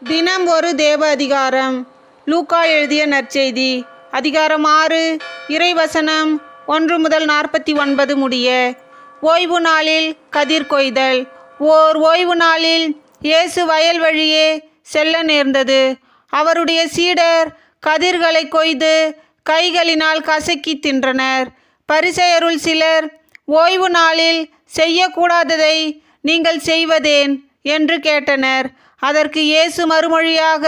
தினம் ஒரு தேவ அதிகாரம். லூக்கா எழுதிய நற்செய்தி அதிகாரம் 6 இறைவசனம் 1 முதல் 49 முடிய. ஓய்வு நாளில் கதிர் கொய்தல். ஓர் ஓய்வு நாளில் இயேசு வயல் வழியே செல்ல நேர்ந்தது. அவருடைய சீடர் கதிர்களை கொய்து கைகளினால் கசக்கி தின்றனர். பரிசேயருள் சிலர், ஓய்வு நாளில் செய்யக்கூடாததை நீங்கள் செய்வதேன் என்று கேட்டனர். அதற்கு இயேசு மறுமொழியாக,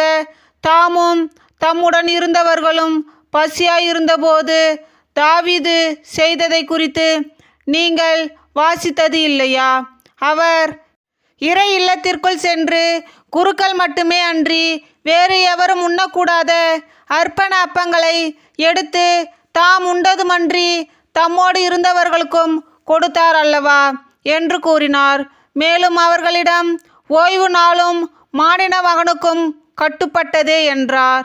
தாமும் தம்முடன் இருந்தவர்களும் பசியாயிருந்தபோது தாவீது செய்ததை குறித்து நீங்கள் வாசித்தது இல்லையா? அவர் இறை இல்லத்திற்குள் சென்று குருக்கள் மட்டுமே அன்றி வேறு எவரும் உண்ணக்கூடாத அர்ப்பண அப்பங்களை எடுத்து தாம் உண்டதுமன்றி தம்மோடு இருந்தவர்களுக்கும் கொடுத்தார் அல்லவா என்று கூறினார். மேலும் அவர்களிடம், ஓய்வு நாளும் மானிட மகனுக்கும் கட்டுப்பட்டதே என்றார்.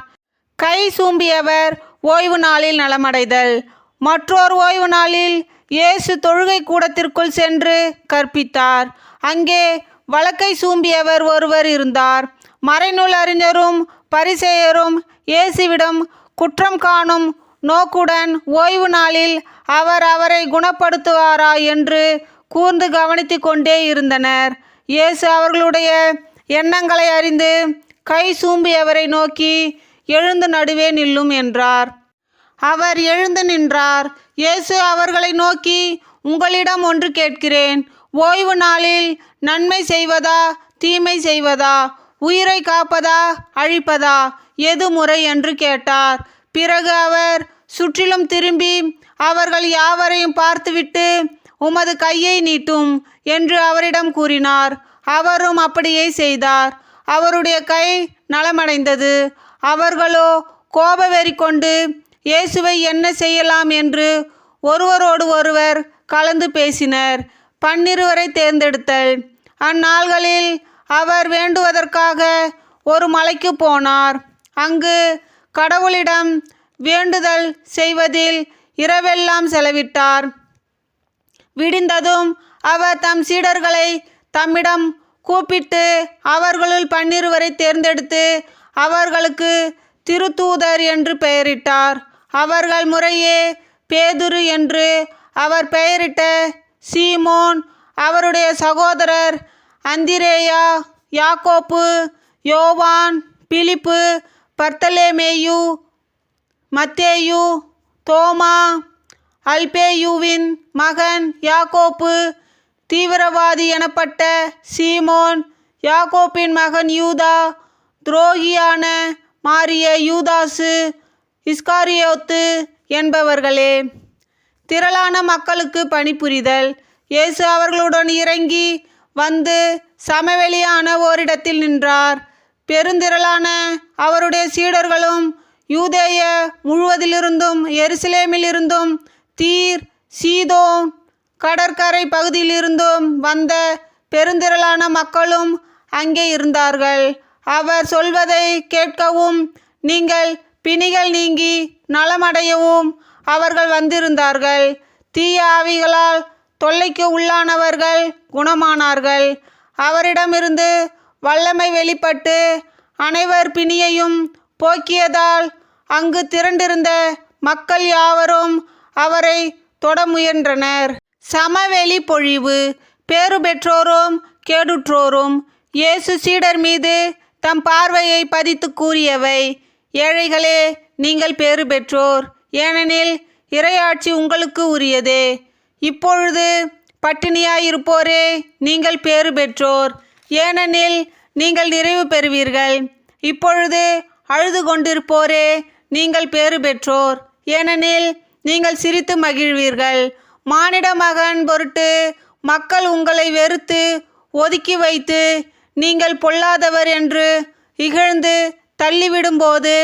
கை சூம்பியவர் ஓய்வு நாளில் நலமடைதல். மற்றொரு ஓய்வு நாளில் இயேசு தொழுகை கூடத்திற்குள் சென்று கற்பித்தார். அங்கே வலக்கை சூம்பியவர் ஒருவர் இருந்தார். மறைநூல் அறிஞரும் பரிசேயரும் இயேசுவிடம் குற்றம் காணும் நோக்குடன் ஓய்வு நாளில் அவர் அவரை குணப்படுத்துவாரா என்று கூர்ந்து கவனித்து கொண்டே இருந்தனர். இயேசு அவர்களுடைய எண்ணங்களை அறிந்து கை சூம்பியவரை நோக்கி, எழுந்து நடுவே நில்லும் என்றார். அவர் எழுந்து நின்றார். இயேசு அவர்களை நோக்கி, உங்களிடம் ஒன்று கேட்கிறேன். ஓய்வு நாளில் நன்மை செய்வதா தீமை செய்வதா, உயிரை காப்பதா அழிப்பதா, எது முறை என்று கேட்டார். பிறகு அவர் சுற்றிலும் திரும்பி அவர்கள் யாவரையும் பார்த்துவிட்டு, உமது கையை நீட்டும் என்று அவரிடம் கூறினார். அவரும் அப்படியே செய்தார். அவருடைய கை நலமடைந்தது. அவர்களோ கோபவெறி கொண்டு இயேசுவை என்ன செய்யலாம் என்று ஒருவரோடு ஒருவர் கலந்து பேசினர். 12 தேர்ந்தெடுத்தல். அந்நாள்களில் அவர் வேண்டுவதற்காக ஒரு மலைக்கு போனார். அங்கு கடவுளிடம் வேண்டுதல் செய்வதில் இரவெல்லாம் செலவிட்டார். விடிந்ததும் அவர் தம் சீடர்களை தம்மிடம் கூப்பிட்டு அவர்களுள் 12 தேர்ந்தெடுத்து அவர்களுக்கு திருத்தூதர் என்று பெயரிட்டார். அவர்கள் முறையே பேதுரு என்று அவர் பெயரிட்ட சீமோன், அவருடைய சகோதரர் அந்திரேயா, யாக்கோப்பு, யோவான், பிலிப்பு, பர்த்தலேமேயு, மத்தேயு, தோமா, அல்பேயுவின் மகன் யாக்கோப்பு, தீவிரவாதி எனப்பட்ட சீமோன், யாக்கோப்பின் மகன் யூதா, துரோகியான மாறிய யூதாசு, இஸ்காரியோத்து என்பவர்களே. திரளான மக்களுக்கு பணிபுரிதல். இயேசு அவர்களுடன் இறங்கி வந்து சமவெளியான ஓரிடத்தில் நின்றார். பெருந்திரளான அவருடைய சீடர்களும் யூதேய முழுவதிலிருந்தும் எருசலேமிலிருந்தும் தீர், சீதோன் கடற்கரை பகுதியிலிருந்தும் வந்த பெருந்திரளான மக்களும் அங்கே இருந்தார்கள். அவர் சொல்வதை கேட்கவும் நீங்கள் பிணிகள் நீங்கி நலமடையவும் அவர்கள் வந்திருந்தார்கள். தீய ஆவிகளால் தொல்லைக்கு உள்ளானவர்கள் குணமானார்கள். அவரிடமிருந்து வல்லமை வெளிப்பட்டு அனைவர் பிணியையும் போக்கியதால் அங்கு திரண்டிருந்த மக்கள் யாவரும் அவரை தொட முயன்றனர். சமவெளி பொழிவு. பேறு பெற்றோரும் கேடுற்றோரும். இயேசு சீடர் மீது தம் பார்வையை பதித்து கூறியவை. ஏழைகளே, நீங்கள் பேறு பெற்றோர், ஏனெனில் இறையாட்சி உங்களுக்கு உரியதே. இப்பொழுது பட்டினியாயிருப்போரே, நீங்கள் பேறு பெற்றோர், ஏனெனில் நீங்கள் நிறைவு பெறுவீர்கள். இப்பொழுது அழுது கொண்டிருப்போரே, நீங்கள் பேறு பெற்றோர், ஏனெனில் நீங்கள் சிரித்து மகிழ்வீர்கள். மானிட மகன் பொருட்டு மக்கள் உங்களை வெறுத்து ஒதுக்கி வைத்து நீங்கள் பொல்லாதவர் என்று இகழ்ந்து தள்ளிவிடும்போது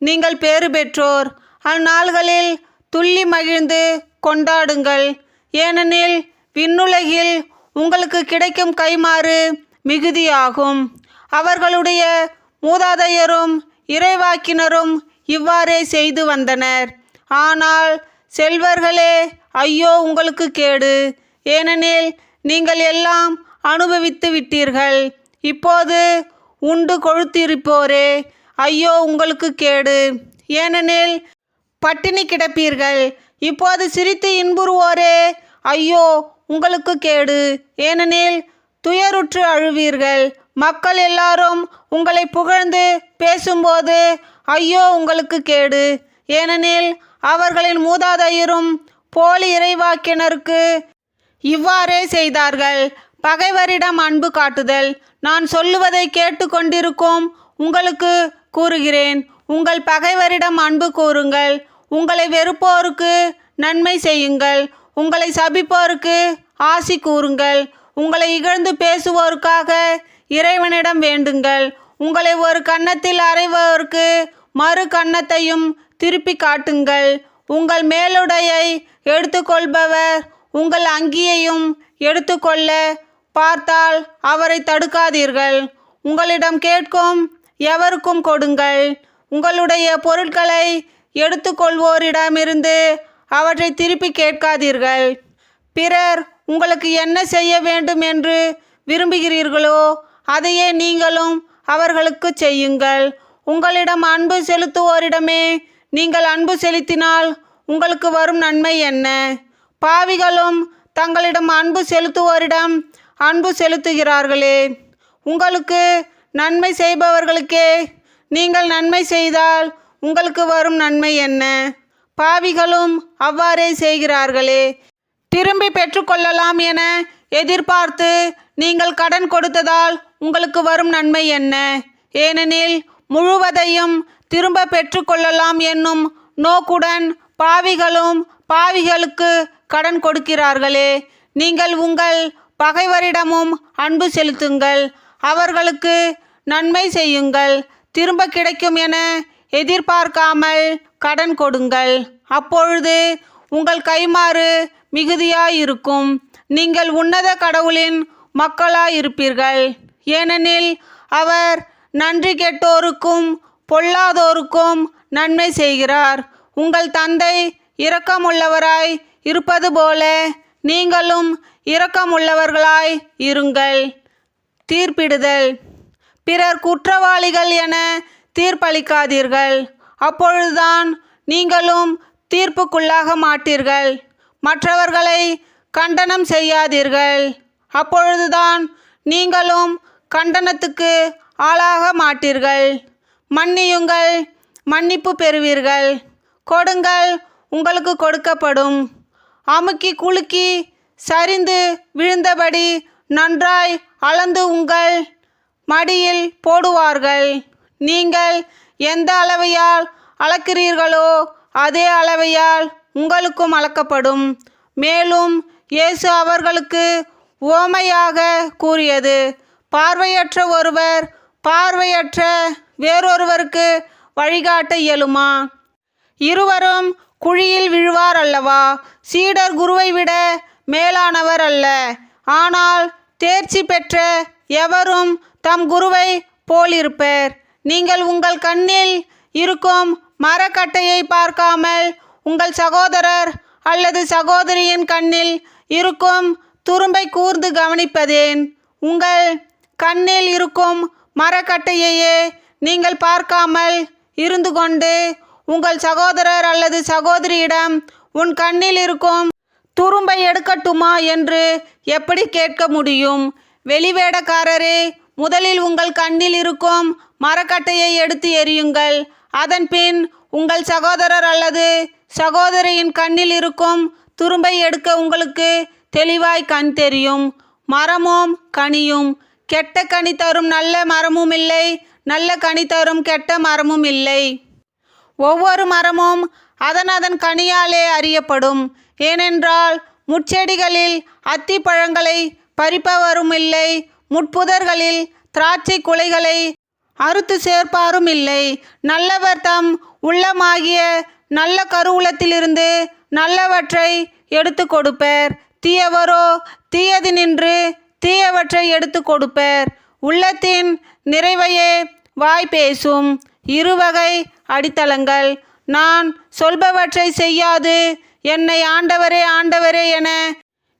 நீங்கள் பேறு பெற்றோர். அந்நாள்களில் துள்ளி மகிழ்ந்து கொண்டாடுங்கள், ஏனெனில் விண்ணுலகில் உங்களுக்கு கிடைக்கும் கைமாறு மிகுதியாகும். அவர்களுடைய மூதாதையரும் இறைவாக்கினரும் இவ்வாறே செய்து வந்தனர். ஆனால் செல்வர்களே, ஐயோ உங்களுக்கு கேடு, ஏனெனில் நீங்கள் எல்லாம் அனுபவித்து விட்டீர்கள். இப்போது உண்டு கொழுத்திருப்போரே, ஐயோ உங்களுக்கு கேடு! ஏனெனில் பட்டினி கிடப்பீர்கள். இப்போது சிரித்து இன்புறுவோரே, ஐயோ உங்களுக்கு கேடு! ஏனெனில் துயருற்று அழுவீர்கள். மக்கள் எல்லாரும் உங்களை புகழ்ந்து பேசும்போது ஐயோ உங்களுக்கு கேடு! ஏனெனில் அவர்களின் மூதாதையரும் போலி இறைவாக்கினருக்கு இவ்வாறே செய்தார்கள். பகைவரிடம் அன்பு காட்டுதல். நான் சொல்லுவதை கேட்டு கொண்டிருக்கும் உங்களுக்கு கூறுகிறேன், உங்கள் பகைவரிடம் அன்பு கூறுங்கள். உங்களை வெறுப்போருக்கு நன்மை செய்யுங்கள். உங்களை சபிப்போருக்கு ஆசி கூறுங்கள். உங்களை இகழ்ந்து பேசுவோருக்காக இறைவனிடம் வேண்டுங்கள். உங்களை ஒரு கன்னத்தில் அறைவோருக்கு மறு கன்னத்தையும் திருப்பி காட்டுங்கள். உங்கள் மேலுடையை எடுத்துக்கொள்பவர் உங்கள் அங்கியையும் எடுத்துக்கொள்ள பார்த்தால் அவரை தடுக்காதீர்கள். உங்களிடம் கேட்கும் எவருக்கும் கொடுங்கள். உங்களுடைய பொருட்களை எடுத்துக்கொள்வோரிடமிருந்து அவற்றை திருப்பி கேட்காதீர்கள். பிறர் உங்களுக்கு என்ன செய்ய வேண்டும் என்று விரும்புகிறீர்களோ அதையே நீங்களும் அவர்களுக்கு செய்யுங்கள். உங்களிடம் அன்பு செலுத்துவோரிடமே நீங்கள் அன்பு செலுத்தினால் உங்களுக்கு வரும் நன்மை என்ன? பாவிகளும் தங்களிடம் அன்பு செலுத்துவோரிடம் அன்பு செலுத்துகிறார்களே. உங்களுக்கு நன்மை செய்பவர்களுக்கே நீங்கள் நன்மை செய்தால் உங்களுக்கு வரும் நன்மை என்ன? பாவிகளும் அவ்வாறே செய்கிறார்களே. திரும்பி பெற்றுக்கொள்ளலாம் என எதிர்பார்த்து நீங்கள் கடன் கொடுத்ததால் உங்களுக்கு வரும் நன்மை என்ன? ஏனெனில் முழுவதையும் திரும்ப பெற்றுக்கொள்ளலாம் என்னும் நோக்குடன் பாவிகளும் பாவிகளுக்கு கடன் கொடுக்கிறார்களே. நீங்கள் உங்கள் பகைவரிடமும் அன்பு செலுத்துங்கள். அவர்களுக்கு நன்மை செய்யுங்கள். திரும்ப கிடைக்கும் என எதிர்பார்க்காமல் கடன் கொடுங்கள். அப்பொழுது உங்கள் கைமாறு மிகுதியாயிருக்கும். நீங்கள் உன்னத கடவுளின் மக்களாயிருப்பீர்கள். ஏனெனில் அவர் நன்றி கெட்டோருக்கும் பொல்லாதோருக்கும் நன்மை செய்கிறார். உங்கள் தந்தை இரக்கமுள்ளவராய் இருப்பது போல நீங்களும் இரக்கமுள்ளவர்களாய் இருங்கள். தீர்ப்பிடுதல். பிறர் குற்றவாளிகள் என தீர்ப்பளிக்காதீர்கள். அப்பொழுதுதான் நீங்களும் தீர்ப்புக்குள்ளாக மாட்டீர்கள். மற்றவர்களை கண்டனம் செய்யாதீர்கள். அப்பொழுதுதான் நீங்களும் கண்டனத்துக்கு ஆளாக மாட்டீர்கள். மன்னியுங்கள், மன்னிப்பு பெறுவீர்கள். கொடுங்கள், உங்களுக்கு கொடுக்கப்படும். அமுக்கி குலுக்கி சரிந்து விழுந்தபடி நன்றாய் அளந்து உங்கள் மடியில் போடுவார்கள். நீங்கள் எந்த அளவையால் அளக்கிறீர்களோ அதே அளவையால் உங்களுக்கும் அளக்கப்படும். மேலும் இயேசு அவர்களுக்கு உவமையாக கூறியது, பார்வையற்ற ஒருவர் பார்வையற்ற வேறொருவருக்கு வழிகாட்ட இயலுமா? இருவரும் குழியில் விழுவார் அல்லவா? சீடர் குருவை விட மேலானவர் அல்ல. ஆனால் தேர்ச்சி பெற்ற எவரும் தம் குருவை போலிருப்பர். நீங்கள் உங்கள் கண்ணில் இருக்கும் மரக்கட்டையை பார்க்காமல் உங்கள் சகோதரர் அல்லது சகோதரியின் கண்ணில் இருக்கும் துரும்பை கூர்ந்து கவனிப்பதேன்? உங்கள் கண்ணில் இருக்கும் மரக்கட்டையையே நீங்கள் பார்க்காமல் இருந்து கொண்டு உங்கள் சகோதரர் அல்லது சகோதரியிடம் உன் கண்ணில் இருக்கும் துரும்பை எடுக்கட்டுமா என்று எப்படி கேட்க முடியும்? வெளிவேடக்காரரே, முதலில் உங்கள் கண்ணில் இருக்கும் மரக்கட்டையை எடுத்து எறியுங்கள். அதன்பின் உங்கள் சகோதரர் அல்லது சகோதரியின் கண்ணில் இருக்கும் துரும்பை எடுக்க உங்களுக்கு தெளிவாய் கண் தெரியும். மரமும் கனியும். கெட்ட கனி தரும் நல்ல மரமும் இல்லை, நல்ல கனி தரும் கெட்ட மரமும் இல்லை. ஒவ்வொரு மரமும் அதன் கனியாலே அறியப்படும். ஏனென்றால் முட்செடிகளில் அத்தி பழங்களை பறிப்பவரும் இல்லை, முட்புதர்களில் திராட்சை குலைகளை அறுத்து சேர்ப்பாரும் இல்லை. நல்லவர் தம் உள்ளமாகிய நல்ல கருவூலத்திலிருந்து நல்லவற்றை எடுத்து கொடுப்பர். தீயவரோ தீயது நின்று தீயவற்றை எடுத்து கொடுப்பர். உள்ளத்தின் நிறைவையே வாய் பேசும். இருவகை அடித்தளங்கள். நான் சொல்பவற்றை செய்யாது என்னை ஆண்டவரே ஆண்டவரே என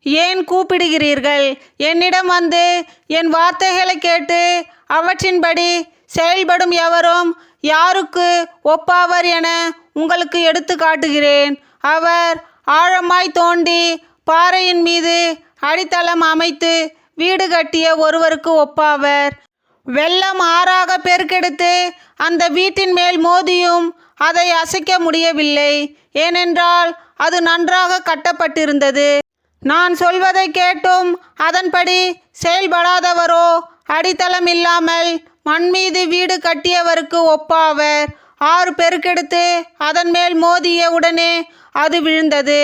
ஏன் கூப்பிடுகிறீர்கள்? என்னிடம் வந்து என் வார்த்தைகளை கேட்டு அவற்றின்படி செயல்படும் எவரும் யாருக்கு ஒப்பாவர் என உங்களுக்கு எடுத்து காட்டுகிறேன். அவர் ஆழமாய் தோண்டி பாறையின் மீது அடித்தளம் அமைத்து வீடு கட்டிய ஒருவருக்கு ஒப்பாவர். வெள்ளம் ஆறாக பெருக்கெடுத்து அந்த வீட்டின் மேல் மோதியும் அதை அசைக்க முடியவில்லை, ஏனென்றால் அது நன்றாக கட்டப்பட்டிருந்தது. நான் சொல்வதை கேட்டும் அதன்படி செயல்படாதவரோ அடித்தளம் இல்லாமல் மண் மீது வீடு கட்டியவருக்கு ஒப்பாவர். ஆறு பெருக்கெடுத்து அதன் மேல் மோதிய உடனே அது விழுந்தது.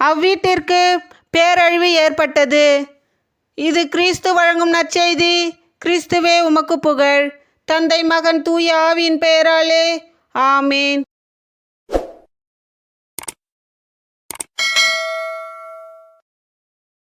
அவ்வீட்டிற்கு பேரழிவு ஏற்பட்டது. இது கிறிஸ்து வழங்கும் நற்செய்தி. கிறிஸ்துவே உமக்கு புகழ். தந்தை, மகன், தூய ஆவியின் பெயராலே ஆமேன்.